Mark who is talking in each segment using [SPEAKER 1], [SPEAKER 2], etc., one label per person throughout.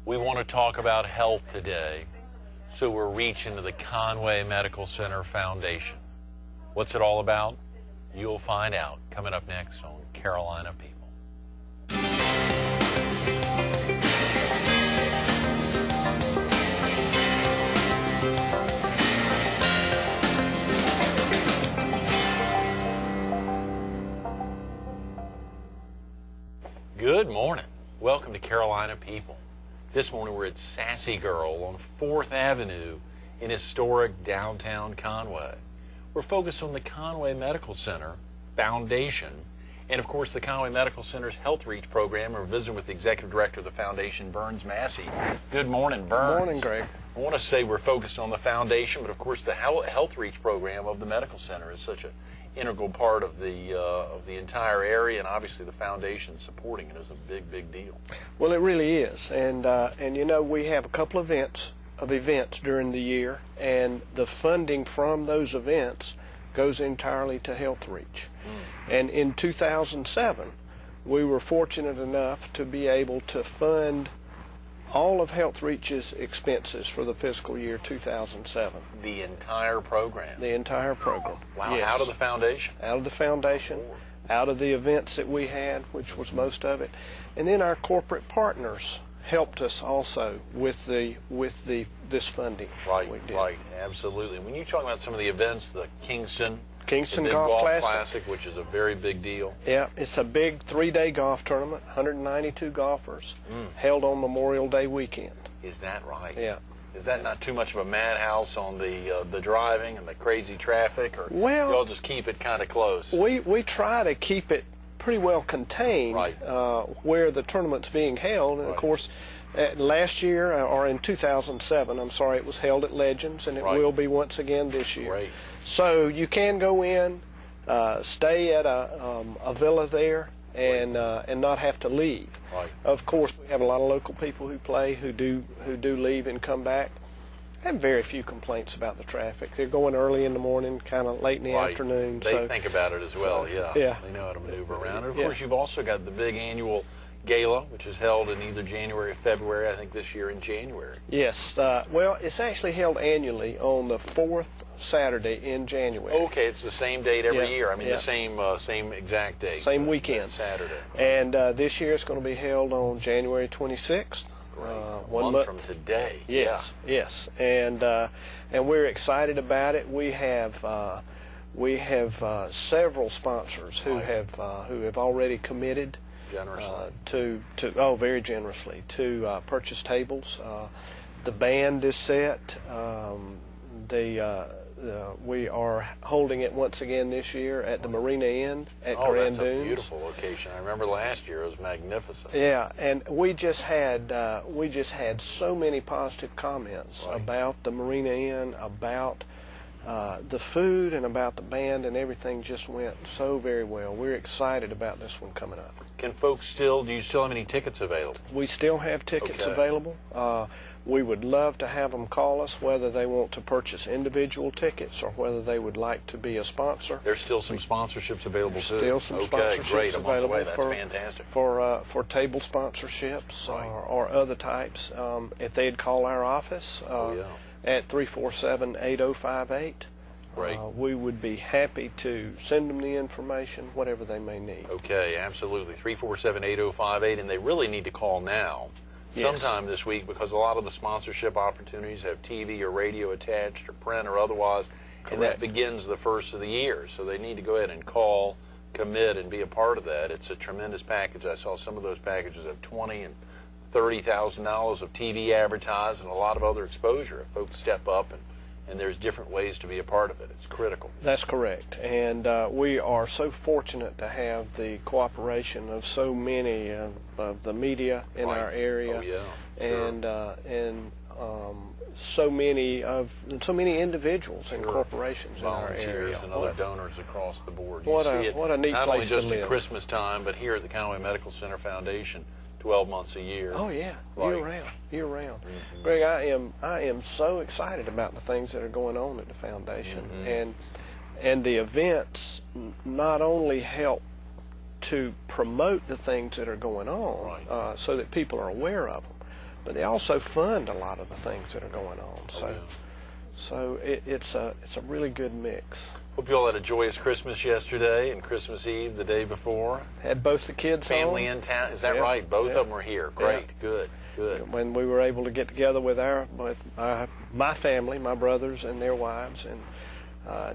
[SPEAKER 1] We want to talk about health today, so we're reaching to the Conway Medical Center Foundation. What's it all about? You'll find out coming up next on Carolina People. Good morning. Welcome to Carolina People. This morning we're at Sassy Girl on 4th Avenue in historic downtown Conway. We're focused on the Conway Medical Center Foundation and, of course, the Conway Medical Center's Health Reach program. We're visiting with the Executive Director of the Foundation, Berns Massey. Good morning, Berns.
[SPEAKER 2] Good morning, Greg.
[SPEAKER 1] I want to say we're focused on the foundation, but, of course, the Health Reach program of the Medical Center is such an integral part of the entire area, and obviously the foundation supporting it is a big deal.
[SPEAKER 2] Well, it really is, and you know, we have a couple of events during the year, and the funding from those events goes entirely to Health Reach. And in 2007, we were fortunate enough to be able to fund all of Health Reach's expenses for the fiscal year 2007.
[SPEAKER 1] The entire program?
[SPEAKER 2] The entire program.
[SPEAKER 1] Wow,
[SPEAKER 2] yes.
[SPEAKER 1] Out of the foundation?
[SPEAKER 2] Out of the foundation, out of the events that we had, which was most of it. And then our corporate partners helped us also with this funding.
[SPEAKER 1] Right, right, absolutely. When you talk about some of the events, the Kingston
[SPEAKER 2] Golf
[SPEAKER 1] Classic, which is a very big deal.
[SPEAKER 2] Yeah, it's a big 3-day golf tournament, 192 golfers, held on Memorial Day weekend.
[SPEAKER 1] Is that right?
[SPEAKER 2] Yeah.
[SPEAKER 1] Is that not too much of a madhouse on the driving and the crazy traffic, or
[SPEAKER 2] well,
[SPEAKER 1] y'all just keep it kind of close?
[SPEAKER 2] We try to keep it pretty well contained,
[SPEAKER 1] right,
[SPEAKER 2] where the tournament's being held, and of course, last year, or in 2007, I'm sorry, it was held at Legends, and it will be once again this year.
[SPEAKER 1] Right.
[SPEAKER 2] So you can go in, stay at a villa there, and not have to leave.
[SPEAKER 1] Right.
[SPEAKER 2] Of course, we have a lot of local people who play who do leave and come back. I have very few complaints about the traffic. They're going early in the morning, kind of late in the afternoon.
[SPEAKER 1] They think about it as well. Yeah. They know how to maneuver around. And of course, you've also got the big annual gala, which is held in either January or February. I think this year in January.
[SPEAKER 2] Yes. Well, it's actually held annually on the 4th Saturday in January.
[SPEAKER 1] Okay, it's the same date every year. I mean, the same exact date.
[SPEAKER 2] Same weekend.
[SPEAKER 1] Saturday.
[SPEAKER 2] And this year it's going to be held on January 26th.
[SPEAKER 1] One month from today.
[SPEAKER 2] Yes, yes. And we're excited about it. We have several sponsors who have already committed
[SPEAKER 1] generously
[SPEAKER 2] very generously to purchase tables. The band is set. We are holding it once again this year at the Marina Inn at Grand Dunes.
[SPEAKER 1] That's a beautiful location. I remember last year it was magnificent.
[SPEAKER 2] Yeah, and we just had so many positive comments about the Marina Inn, about the food, and about the band, and everything just went so very well. We're excited about this one coming up.
[SPEAKER 1] Do you still have any tickets available?
[SPEAKER 2] We still have tickets available. We would love to have them call us, whether they want to purchase individual tickets or whether they would like to be a sponsor.
[SPEAKER 1] There's still some sponsorships available too.
[SPEAKER 2] Still some sponsorships
[SPEAKER 1] great.
[SPEAKER 2] available.
[SPEAKER 1] That's fantastic.
[SPEAKER 2] For table sponsorships or other types. If they'd call our office at 347-8058. We would be happy to send them the information, whatever they may need.
[SPEAKER 1] Okay, absolutely. 347-8058, and they really need to call now, sometime this week, because a lot of the sponsorship opportunities have TV or radio attached, or print or otherwise, and that begins the first of the year. So they need to go ahead and call, commit, and be a part of that. It's a tremendous package. I saw some of those packages have $20,000 and $30,000 of TV advertised and a lot of other exposure if folks step up, and there's different ways to be a part of it. It's critical.
[SPEAKER 2] That's correct. And we are so fortunate to have the cooperation of so many of the media in our area. And so many individuals and corporations in our area.
[SPEAKER 1] Volunteers and other donors across the board.
[SPEAKER 2] What a neat place to live.
[SPEAKER 1] Not only just at Christmas time, but here at the Conway Medical Center Foundation, 12 months a year.
[SPEAKER 2] Oh yeah, year round. Greg, I am so excited about the things that are going on at the foundation, and the events not only help to promote the things that are going on, so that people are aware of them, but they also fund a lot of the things that are going on. So it's a really good mix.
[SPEAKER 1] Hope you all had a joyous Christmas yesterday and Christmas Eve the day before.
[SPEAKER 2] Had both the kids
[SPEAKER 1] Family
[SPEAKER 2] home.
[SPEAKER 1] in town. Is that right? Both of them were here. Great. Good.
[SPEAKER 2] When we were able to get together with my family, my brothers and their wives, and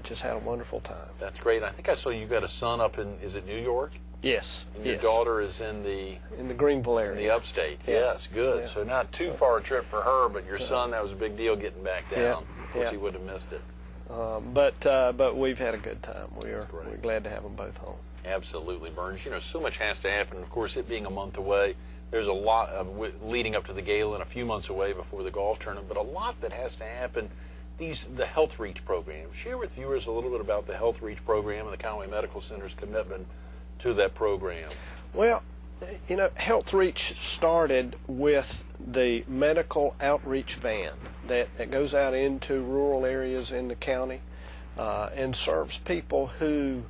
[SPEAKER 2] just had a wonderful time.
[SPEAKER 1] That's great. I think I saw you got a son up in, is it New York?
[SPEAKER 2] Yes.
[SPEAKER 1] And your daughter is in the
[SPEAKER 2] Greenville area.
[SPEAKER 1] In the upstate.
[SPEAKER 2] Yeah.
[SPEAKER 1] Yes, good.
[SPEAKER 2] Yeah.
[SPEAKER 1] So not too far a trip for her, but your son, that was a big deal getting back down. Of course, he would have missed it.
[SPEAKER 2] But we've had a good time. We're glad to have them both home.
[SPEAKER 1] Absolutely, Berns. You know, so much has to happen. Of course, it being a month away, there's a lot of leading up to the gala and a few months away before the golf tournament, but a lot that has to happen. The Health Reach program. Share with viewers a little bit about the Health Reach program and the Conway Medical Center's commitment to that program.
[SPEAKER 2] Well, you know, Health Reach started with the medical outreach van that goes out into rural areas in the county and serves people who,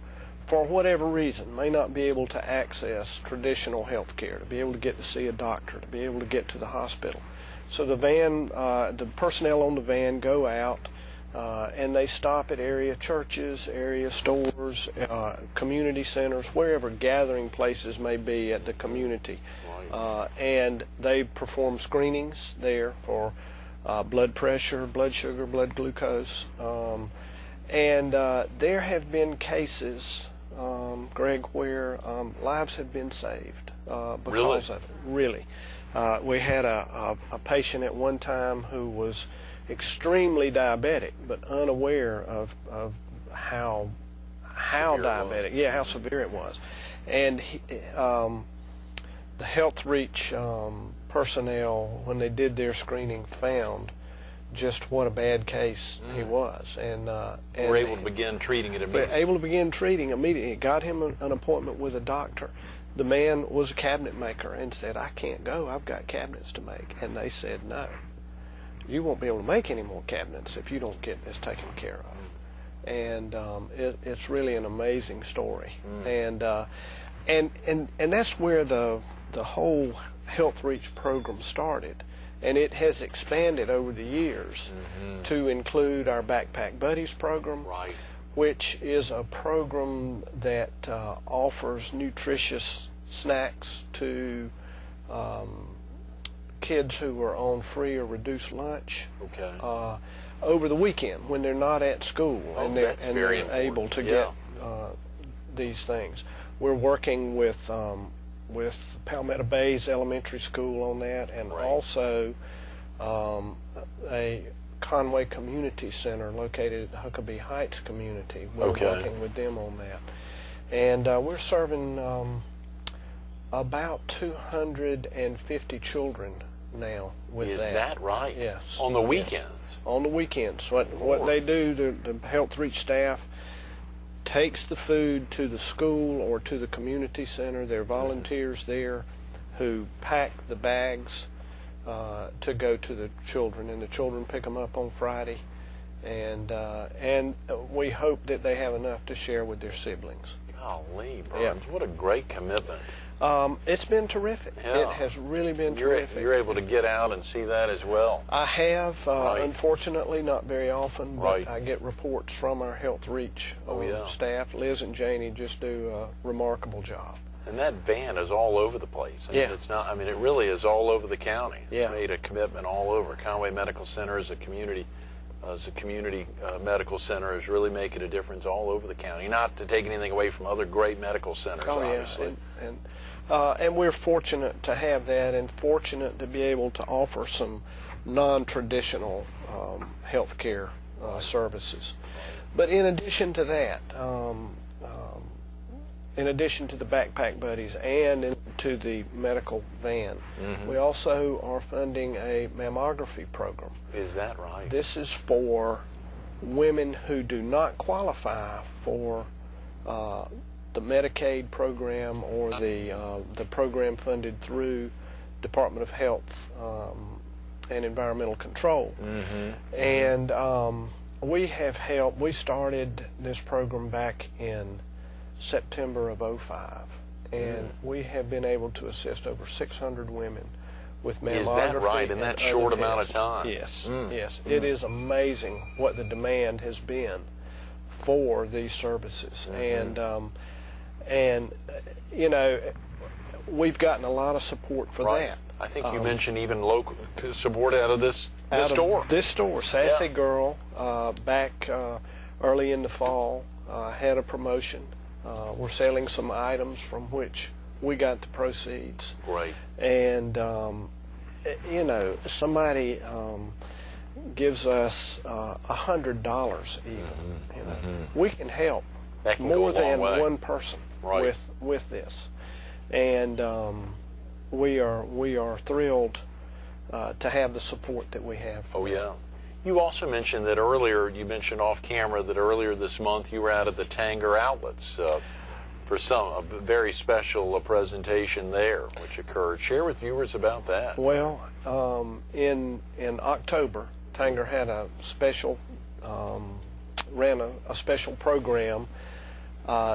[SPEAKER 2] for whatever reason, may not be able to access traditional health care, to be able to get to see a doctor, to be able to get to the hospital. So the van, the personnel on the van go out and they stop at area churches, area stores, community centers, wherever gathering places may be at the community. And they perform screenings there for blood pressure, blood sugar, blood glucose. And there have been cases, Greg, where lives have been saved because of it. Really. We had a patient at one time who was extremely diabetic, but unaware of how diabetic, how severe it was. And the Health Reach personnel, when they did their screening, found just what a bad case he was, and
[SPEAKER 1] were able to begin treating it immediately.
[SPEAKER 2] Able to begin treating immediately. Got him an appointment with a doctor. The man was a cabinet maker and said, "I can't go. I've got cabinets to make." And they said, "No, you won't be able to make any more cabinets if you don't get this taken care of." And it's really an amazing story. And that's where the whole Health Reach program started. And it has expanded over the years to include our Backpack Buddies program, which is a program that offers nutritious snacks to kids who are on free or reduced lunch over the weekend when they're not at school and they're able to get these things. We're working with Palmetto Bays Elementary School on that, and also a Conway Community Center located at the Huckabee Heights community. We're working with them on that. And we're serving about 250 children now with that.
[SPEAKER 1] Is that right?
[SPEAKER 2] Yes.
[SPEAKER 1] On the weekends?
[SPEAKER 2] Yes. On the weekends. What they do, the Health Reach staff takes the food to the school or to the community center. There are volunteers there who pack the bags to go to the children, and the children pick them up on Friday, and we hope that they have enough to share with their siblings.
[SPEAKER 1] Golly, Berns, what a great commitment.
[SPEAKER 2] It's been terrific. It has really been terrific.
[SPEAKER 1] You're able to get out and see that as well.
[SPEAKER 2] I have, unfortunately, not very often, but I get reports from our Health Reach staff. Liz and Janie just do a remarkable job.
[SPEAKER 1] And that van is all over the place. I mean, it's not. I mean, it really is all over the county. It's made a commitment all over. Conway Medical Center is a community medical center, is really making a difference all over the county. Not to take anything away from other great medical centers, obviously.
[SPEAKER 2] And we're fortunate to have that, and fortunate to be able to offer some non-traditional health care services. But in addition to that, in addition to the Backpack Buddies and to the medical van, we also are funding a mammography program.
[SPEAKER 1] Is that right?
[SPEAKER 2] This is for women who do not qualify for the Medicaid program or the program funded through Department of Health and Environmental Control. And we started this program back in September of '05, and we have been able to assist over 600 women with mammography.
[SPEAKER 1] Is that right? In that short amount of time?
[SPEAKER 2] Yes, yes. It is amazing what the demand has been for these services, and you know, we've gotten a lot of support for that.
[SPEAKER 1] I think you mentioned even local support out of this store.
[SPEAKER 2] This store, Sassy Girl, back early in the fall, had a promotion. We're selling some items from which we got the proceeds.
[SPEAKER 1] Right.
[SPEAKER 2] And you know, somebody gives us $100 even. You know, we can help more than one person with this, and we are thrilled to have the support that we have.
[SPEAKER 1] Oh yeah. You also mentioned that earlier. You mentioned off camera that earlier this month you were out at the Tanger Outlets for a very special presentation there, which occurred. Share with viewers about that.
[SPEAKER 2] Well, in October, Tanger had a special ran a special program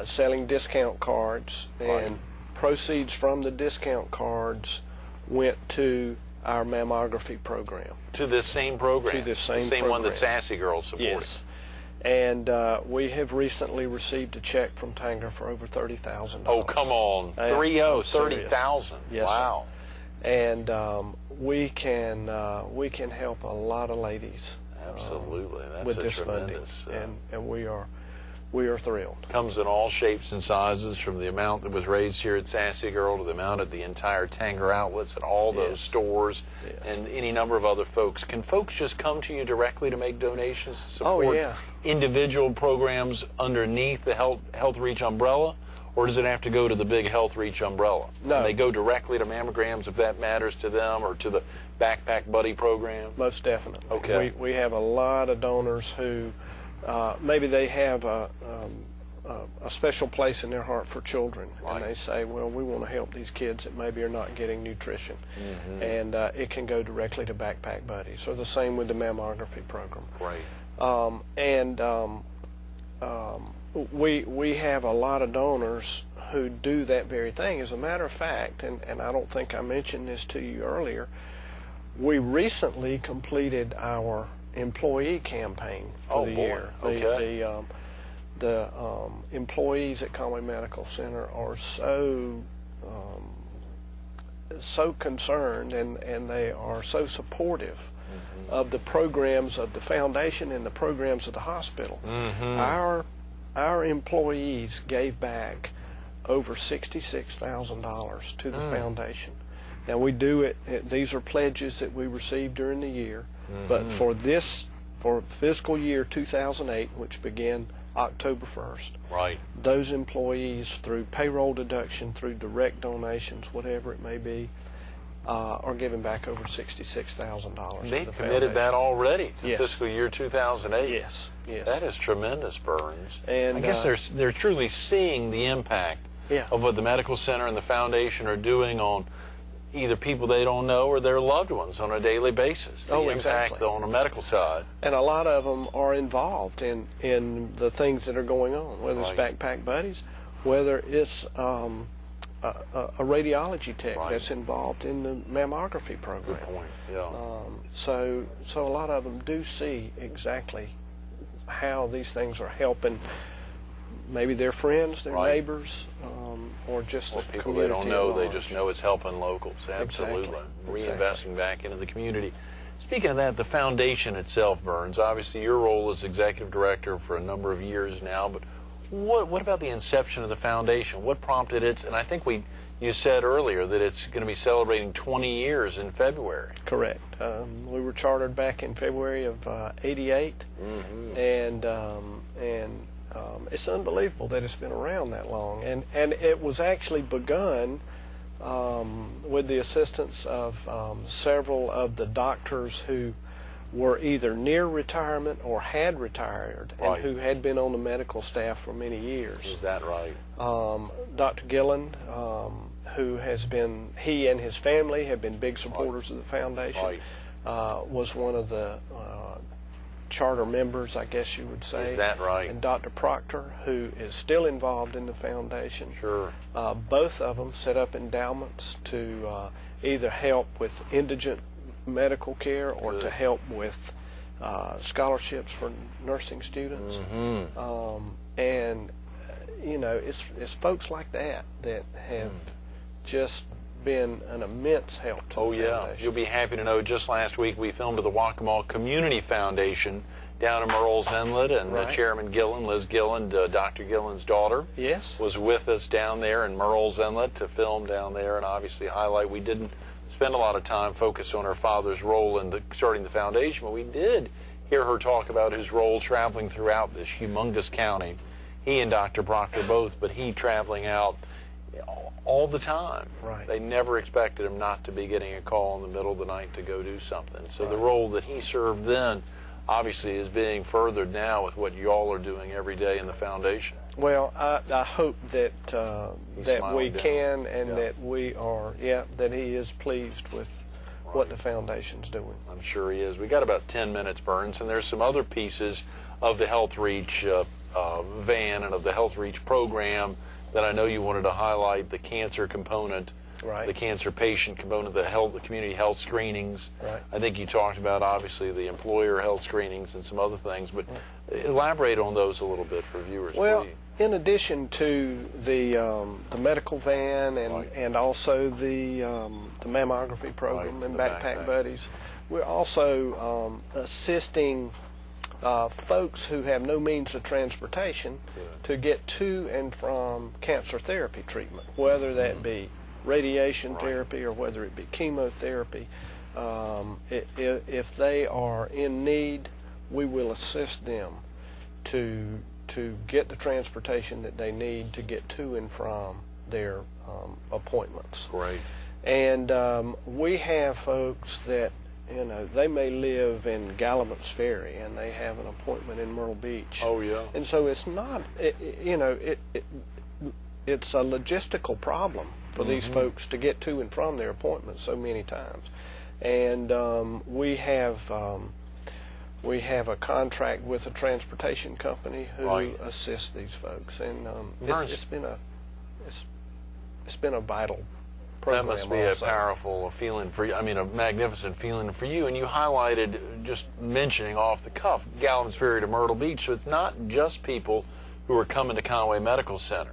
[SPEAKER 2] selling discount cards, and proceeds from the discount cards went to our mammography program.
[SPEAKER 1] To this same program?
[SPEAKER 2] To this same
[SPEAKER 1] program. One that Sassy Girl supported?
[SPEAKER 2] Yes. And we have recently received a check from Tanger for over $30,000.
[SPEAKER 1] Oh, come on. 30,000.
[SPEAKER 2] Yes,
[SPEAKER 1] wow.
[SPEAKER 2] Sir. And we can help a lot of ladies.
[SPEAKER 1] Absolutely. That's
[SPEAKER 2] with this funding. And we are thrilled.
[SPEAKER 1] Comes in all shapes and sizes, from the amount that was raised here at Sassy Girl to the amount at the entire Tanger Outlets at all those stores and any number of other folks. Can folks just come to you directly to make donations to support individual programs underneath the Health Reach umbrella? Or does it have to go to the big Health Reach umbrella?
[SPEAKER 2] No.
[SPEAKER 1] Can they go directly to mammograms if that matters to them, or to the Backpack Buddy program?
[SPEAKER 2] Most definitely.
[SPEAKER 1] Okay.
[SPEAKER 2] We have a lot of donors who maybe they have a special place in their heart for children, and they say, well, we want to help these kids that maybe are not getting nutrition, and it can go directly to Backpack Buddies, or the same with the mammography program.
[SPEAKER 1] Right.
[SPEAKER 2] We have a lot of donors who do that very thing. As a matter of fact, and I don't think I mentioned this to you earlier, we recently completed our employee campaign for the year. The employees at Conway Medical Center are so concerned, and they are so supportive of the programs of the foundation and the programs of the hospital. Our employees gave back over $66,000 to the foundation. Now we do it, these are pledges that we received during the year, but for fiscal year 2008, which began October 1st, those employees, through payroll deduction, through direct donations, whatever it may be, are giving back over $66,000.
[SPEAKER 1] They've committed that already to fiscal year 2008.
[SPEAKER 2] Yes, yes.
[SPEAKER 1] That is tremendous, Berns.
[SPEAKER 2] And
[SPEAKER 1] I guess they're truly seeing the impact of what the medical center and the foundation are doing on either people they don't know or their loved ones on a daily basis. The impact on a medical side.
[SPEAKER 2] And a lot of them are involved in the things that are going on, whether it's Backpack Buddies, whether it's a radiology tech that's involved in the mammography program.
[SPEAKER 1] Good point. Yeah.
[SPEAKER 2] So a lot of them do see exactly how these things are helping maybe their friends, their neighbors, or just the
[SPEAKER 1] people they don't know. They just know it's helping locals. Absolutely. Reinvesting back into the community. Speaking of that, the foundation itself, Berns, obviously your role as executive director for a number of years now, but what about the inception of the foundation? What prompted it? And I think you said earlier that it's going to be celebrating 20 years in February.
[SPEAKER 2] Correct. We were chartered back in February of '88, and it's unbelievable that it's been around that long. And it was actually begun with the assistance of several of the doctors who were either near retirement or had retired, and who had been on the medical staff for many years.
[SPEAKER 1] Is that right?
[SPEAKER 2] Dr. Gillen, who has been, he and his family have been big supporters of the foundation, was one of the charter members, I guess you would say.
[SPEAKER 1] Is that right?
[SPEAKER 2] And Dr. Proctor, who is still involved in the foundation.
[SPEAKER 1] Sure.
[SPEAKER 2] Both of them set up endowments to either help with indigent medical care or
[SPEAKER 1] Good.
[SPEAKER 2] to help with scholarships for nursing students. And you know, it's folks like that that have just been an immense help to the foundation.
[SPEAKER 1] You'll be happy to know just last week we filmed at the Waccamaw Community Foundation down in Merle's Inlet, and Chairman Gillen, Liz Gillen, Dr. Gillen's daughter, was with us down there in Merle's Inlet to film down there and obviously highlight. We didn't spend a lot of time focused on her father's role in starting the foundation, but we did hear her talk about his role traveling throughout this humongous county. He and Dr. Proctor both, but he traveling out all the time. They never expected him not to be getting a call in the middle of the night to go do something. So the role that he served then obviously is being furthered now with what y'all are doing every day in the foundation.
[SPEAKER 2] Well, I hope that that we can, and that we are, that he is pleased with what the foundation's doing.
[SPEAKER 1] I'm sure he is. We got about 10 minutes, Berns, and there's some other pieces of the Health Reach van and of the Health Reach program that I know you wanted to highlight: the cancer component, the cancer patient component, the community health screenings. I think you talked about obviously the employer health screenings and some other things, but elaborate on those a little bit for viewers.
[SPEAKER 2] Well,
[SPEAKER 1] please.
[SPEAKER 2] In addition to the medical van and also the mammography program and Backpack Buddies, we're also assisting folks who have no means of transportation to get to and from cancer therapy treatment, whether that be radiation therapy or whether it be chemotherapy. If they are in need, we will assist them to get the transportation that they need to get to and from their appointments. And we have folks that, you know, they may live in Gallivan's Ferry and they have an appointment in Myrtle Beach. And so it's not, it's a logistical problem for these folks to get to and from their appointments so many times. And we have a contract with a transportation company who assists these folks, and it's been a vital program.
[SPEAKER 1] That must be a powerful feeling for you. I mean, a magnificent feeling for you. And you highlighted, just mentioning off the cuff, Gallivan's Ferry to Myrtle Beach. So it's not just people who are coming to Conway Medical Center,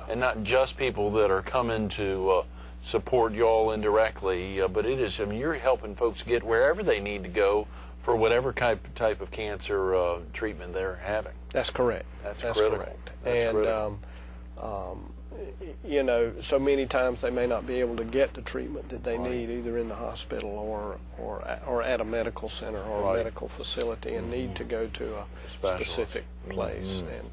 [SPEAKER 1] and not just people that are coming to support y'all indirectly, but it is. I mean, you're helping folks get wherever they need to go for whatever type of cancer treatment they're having.
[SPEAKER 2] That's correct.
[SPEAKER 1] That's
[SPEAKER 2] critical.
[SPEAKER 1] Correct.
[SPEAKER 2] And you know, so many times they may not be able to get the treatment that they need either in the hospital or at a medical center or a medical facility, and need to go to a specific place. And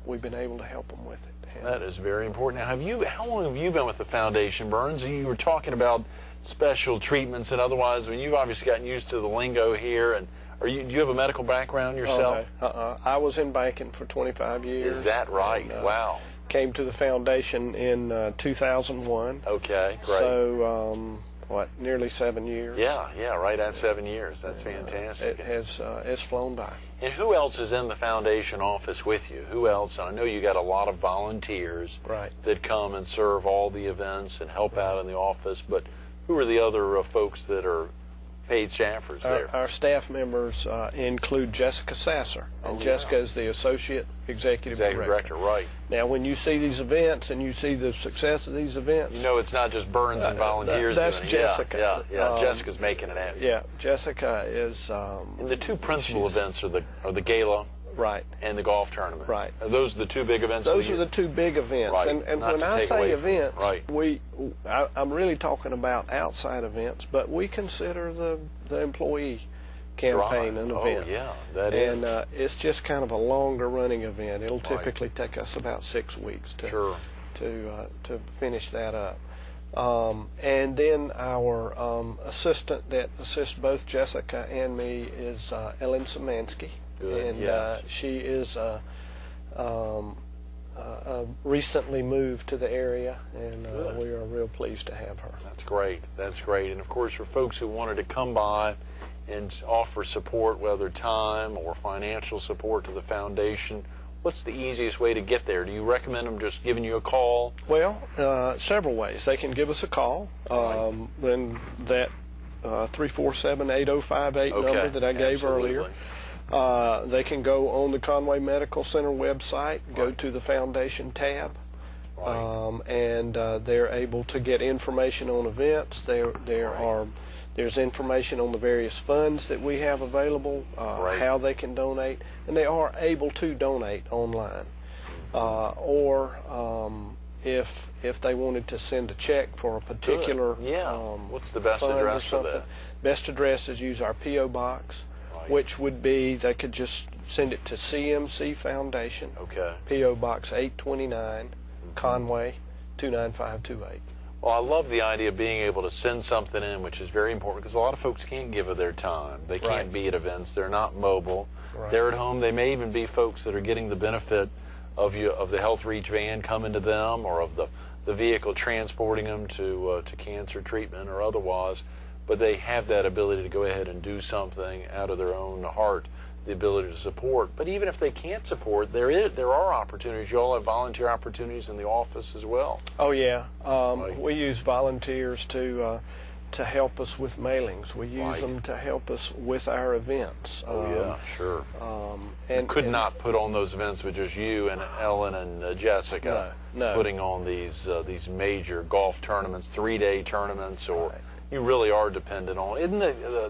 [SPEAKER 2] we've been able to help them with it.
[SPEAKER 1] That is very important. Now, how long have you been with the foundation, Berns? You were talking about special treatments and otherwise. I mean, you've obviously gotten used to the lingo here. And do you have a medical background yourself?
[SPEAKER 2] I was in banking for 25 years.
[SPEAKER 1] Is that right?
[SPEAKER 2] And,
[SPEAKER 1] wow.
[SPEAKER 2] Came to the foundation in 2001.
[SPEAKER 1] Okay, great.
[SPEAKER 2] So, nearly 7 years.
[SPEAKER 1] Yeah, right at 7 years. That's fantastic.
[SPEAKER 2] It has it's flown by.
[SPEAKER 1] And who else is in the foundation office with you? Who else? I know you got a lot of volunteers that come and serve all the events and help out in the office, but who are the other folks that are paid staffers there?
[SPEAKER 2] Our staff members include Jessica Sasser, and Jessica is the Associate Executive Director. Now, when you see these events and you see the success of these events,
[SPEAKER 1] you know it's not just Berns and volunteers.
[SPEAKER 2] That's Jessica.
[SPEAKER 1] Yeah. Jessica's making it happen.
[SPEAKER 2] Yeah, Jessica is.
[SPEAKER 1] And the two principal events are the gala. And the golf tournament. Are those the two big events?
[SPEAKER 2] Those are the two big events. And when I say events, I'm really talking about outside events, but we consider the employee campaign an event.
[SPEAKER 1] Oh, yeah, that is.
[SPEAKER 2] And it's just kind of a longer running event. It'll typically take us about 6 weeks to finish that up. And then our assistant that assists both Jessica and me is Ellen Szymanski. And she is recently moved to the area, and we are real pleased to have her.
[SPEAKER 1] That's great. That's great. And of course, for folks who wanted to come by and offer support, whether time or financial support to the foundation, what's the easiest way to get there? Do you recommend them just giving you a call?
[SPEAKER 2] Well, several ways. They can give us a call. Then that 347-8058 number that I gave earlier. They can go on the Conway Medical Center website, go to the Foundation tab, and they're able to get information on events. There's information on the various funds that we have available, how they can donate, and they are able to donate online. Or if they wanted to send a check for a particular
[SPEAKER 1] what's the best address for that?
[SPEAKER 2] Best address is use our P.O. Box, which would be, they could just send it to CMC Foundation, P.O. Box 829, Conway 29528.
[SPEAKER 1] Well, I love the idea of being able to send something in, which is very important, because a lot of folks can't give of their time. They can't be at events. They're not mobile. They're at home. They may even be folks that are getting the benefit of the Health Reach van coming to them, or of the vehicle transporting them to cancer treatment or otherwise. But they have that ability to go ahead and do something out of their own heart, the ability to support. But even if they can't support, there are opportunities. You all have volunteer opportunities in the office as well.
[SPEAKER 2] Oh yeah, we use volunteers to help us with mailings. We use them to help us with our events.
[SPEAKER 1] Sure. And could not put on those events with just you and Ellen and Jessica putting on these major golf tournaments, 3-day tournaments, or you really are dependent on. Isn't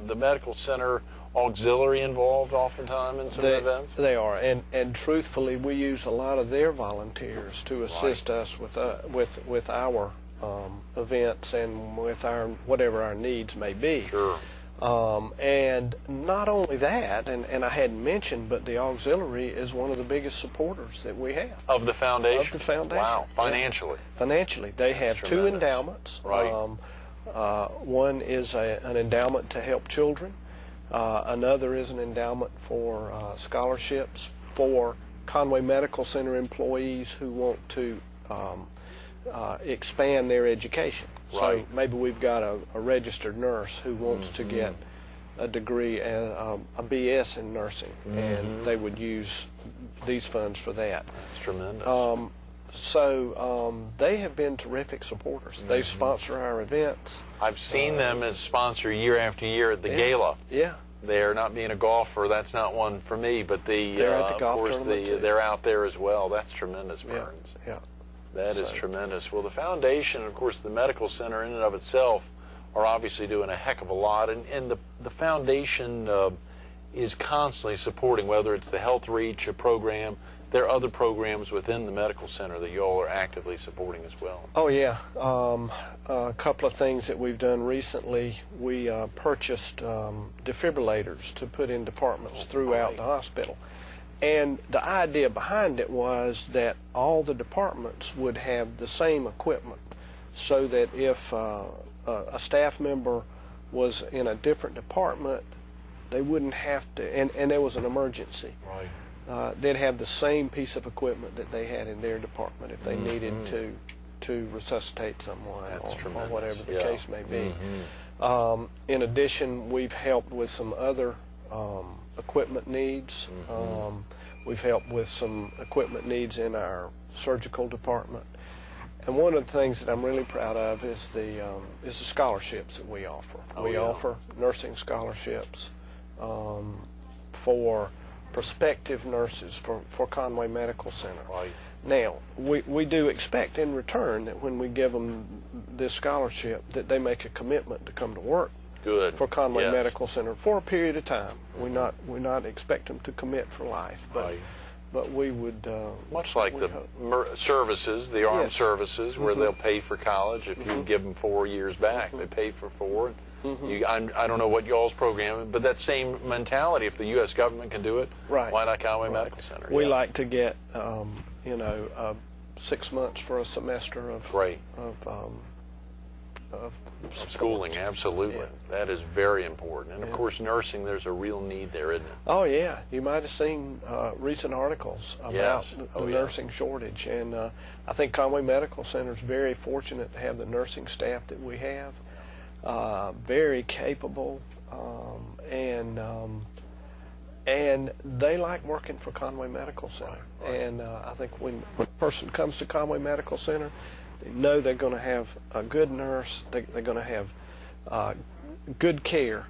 [SPEAKER 1] the medical center auxiliary involved oftentimes in some events?
[SPEAKER 2] They are, and truthfully, we use a lot of their volunteers to assist us with our events and with our whatever our needs may be.
[SPEAKER 1] Sure.
[SPEAKER 2] And not only that, and I hadn't mentioned, but the auxiliary is one of the biggest supporters that we have.
[SPEAKER 1] Of the foundation?
[SPEAKER 2] Of the foundation.
[SPEAKER 1] Wow, financially.
[SPEAKER 2] Financially. They have two endowments. One is an endowment to help children. Another is an endowment for scholarships for Conway Medical Center employees who want to expand their education. So maybe we've got a registered nurse who wants to get a degree, a BS in nursing, and they would use these funds for that.
[SPEAKER 1] That's tremendous.
[SPEAKER 2] So they have been terrific supporters. They sponsor our events.
[SPEAKER 1] I've seen them as sponsor year after year at the gala.
[SPEAKER 2] Yeah.
[SPEAKER 1] They're not being a golfer. That's not one for me. But
[SPEAKER 2] they're at the golf tournament too.
[SPEAKER 1] They're out there as well. That's tremendous, Berns.
[SPEAKER 2] Yeah.
[SPEAKER 1] That is tremendous. Well, the foundation, of course, the medical center in and of itself are obviously doing a heck of a lot. And the foundation is constantly supporting, whether it's the Health Reach program. There are other programs within the medical center that you all are actively supporting as well.
[SPEAKER 2] Oh, yeah. A couple of things that we've done recently. We purchased defibrillators to put in departments throughout the hospital. And the idea behind it was that all the departments would have the same equipment, so that if a staff member was in a different department, they wouldn't have to, and there was an emergency. They'd have the same piece of equipment that they had in their department if they needed to resuscitate someone or whatever the case may be. In addition, we've helped with some other equipment needs. We've helped with some equipment needs in our surgical department. And one of the things that I'm really proud of is the scholarships that we offer. We offer nursing scholarships for prospective nurses for Conway Medical Center. Now, we do expect in return that when we give them this scholarship that they make a commitment to come to work for Conway Medical Center for a period of time. We're not expect them to commit for life, but we would
[SPEAKER 1] much like the services, the armed services, where they'll pay for college if you give them 4 years back. They pay for 4. I don't know what y'all's program is, but that same mentality, if the U.S. government can do it, why not Conway Medical Center?
[SPEAKER 2] We like to get 6 months for a semester of
[SPEAKER 1] schooling. Absolutely. That is very important. And of course, nursing, there's a real need there, isn't it?
[SPEAKER 2] Oh yeah, you might have seen recent articles about the nursing shortage, and I think Conway Medical Center is very fortunate to have the nursing staff that we have. And they like working for Conway Medical Center.
[SPEAKER 1] Right.
[SPEAKER 2] And I think when a person comes to Conway Medical Center, they know they're going to have a good nurse, they're going to have good care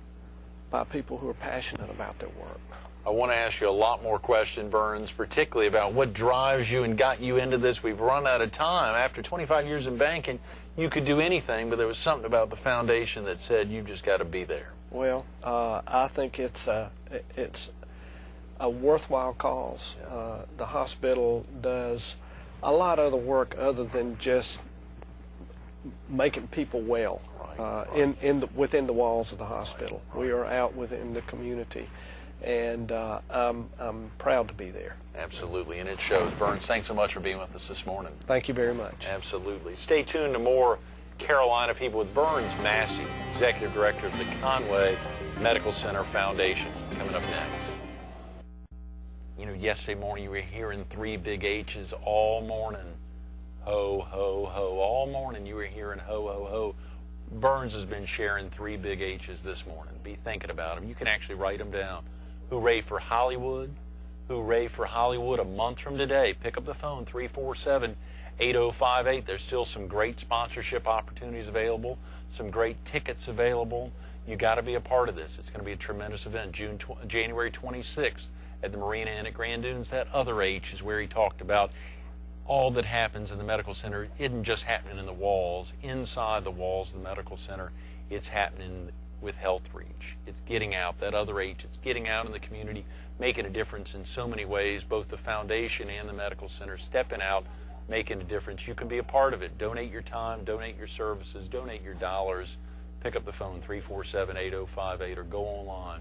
[SPEAKER 2] by people who are passionate about their work.
[SPEAKER 1] I want to ask you a lot more questions, Berns, particularly about what drives you and got you into this. We've run out of time. After 25 years in banking, you could do anything, but there was something about the foundation that said you just got to be there.
[SPEAKER 2] Well, I think it's a worthwhile cause. The hospital does a lot of other work other than just making people well within the walls of the hospital. We are out within the community, and I'm proud to be there.
[SPEAKER 1] Absolutely, and it shows. Berns, thanks so much for being with us this morning.
[SPEAKER 2] Thank you very much.
[SPEAKER 1] Absolutely. Stay tuned to more Carolina People with Berns Massey, Executive Director of the Conway Medical Center Foundation, coming up next. You know, yesterday morning you were hearing 3 big H's all morning. Ho, ho, ho. All morning you were hearing ho, ho, ho. Berns has been sharing 3 big H's this morning. Be thinking about them. You can actually write them down. Hooray for Hollywood. Hooray for Hollywood a month from today. Pick up the phone, 347-8058. There's still some great sponsorship opportunities available, some great tickets available. You got to be a part of this. It's going to be a tremendous event, January 26th at the Marina Inn at Grand Dunes. That other H is where he talked about all that happens in the medical center isn't just happening in the walls, inside the walls of the medical center. It's happening with Health Reach. It's getting out, that other H. It's getting out in the community, making a difference in so many ways, both the foundation and the medical center stepping out, making a difference. You can be a part of it. Donate your time, donate your services, donate your dollars. Pick up the phone, 347-8058, or go online.